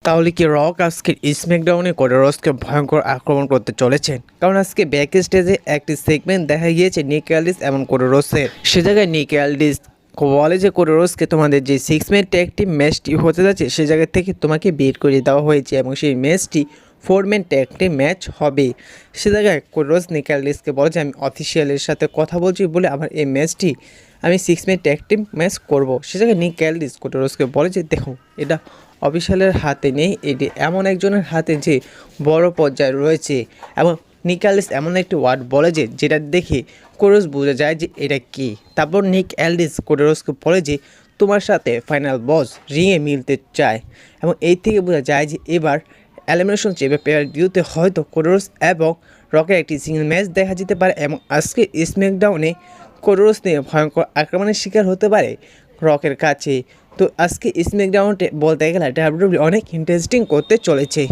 তাহলে কি রক আজকের স্ম্যাকডাউনে কোডারসকে ভয়ঙ্কর আক্রমণ করতে চলেছেন? কারণ আজকে ব্যাক স্টেজে একটি সেগমেন্ট দেখা গিয়েছে নিক অ্যালডিস এবং কোডারসের। সে জায়গায় নিক অ্যালডিস বলে যে কোডারসকে তোমাদের যে 6 ম্যান ট্যাগ টিম ম্যাচটি হতে যাচ্ছে সে জায়গা থেকে তোমাকে বের করে দেওয়া হয়েছে এবং সেই ম্যাচটি 4 ম্যান ট্যাগ টিম ম্যাচ হবে। সে জায়গায় কোডারস নিক অ্যালডিসকে বলে যে আমি অফিসিয়ালের সাথে কথা বলছি বলে আমার এই ম্যাচটি আমি 6 ম্যান ট্যাগ টিম ম্যাচ করব। সে জায়গায় নিক অ্যালডিস কোডারসকে বলে যে দেখো এটা অফিসিয়ালের হাতে নেই, এটি এমন একজনের হাতে যে বড় পর্যায়ে রয়েছে। এবং নিক অ্যালডিস এমন একটি ওয়ার্ড বলে যে যেটা দেখে কোডারস বোঝা যায় যে এটা কি। তারপর নিক অ্যালডিস কোডারসকে বলে যে তোমার সাথে ফাইনাল বস রিংয়ে মিলতে চায় এবং এই থেকে বোঝা যায় যে এবার এলিমিনেশন চেপে পেয়ার ডিউতে হয়তো কোডারস এবং রকের একটি সিঙ্গেল ম্যাচ দেখা যেতে পারে এবং আজকে স্ম্যাকডাউনে কোডারস নিয়ে ভয়ঙ্কর আক্রমণের শিকার হতে পারে রকের কাছে। তো আজকে স্ম্যাকডাউনটে বলতে গেলে ডাব্লিউডাব্লিউ অনেক ইন্টারেস্টিং করতে চলেছে।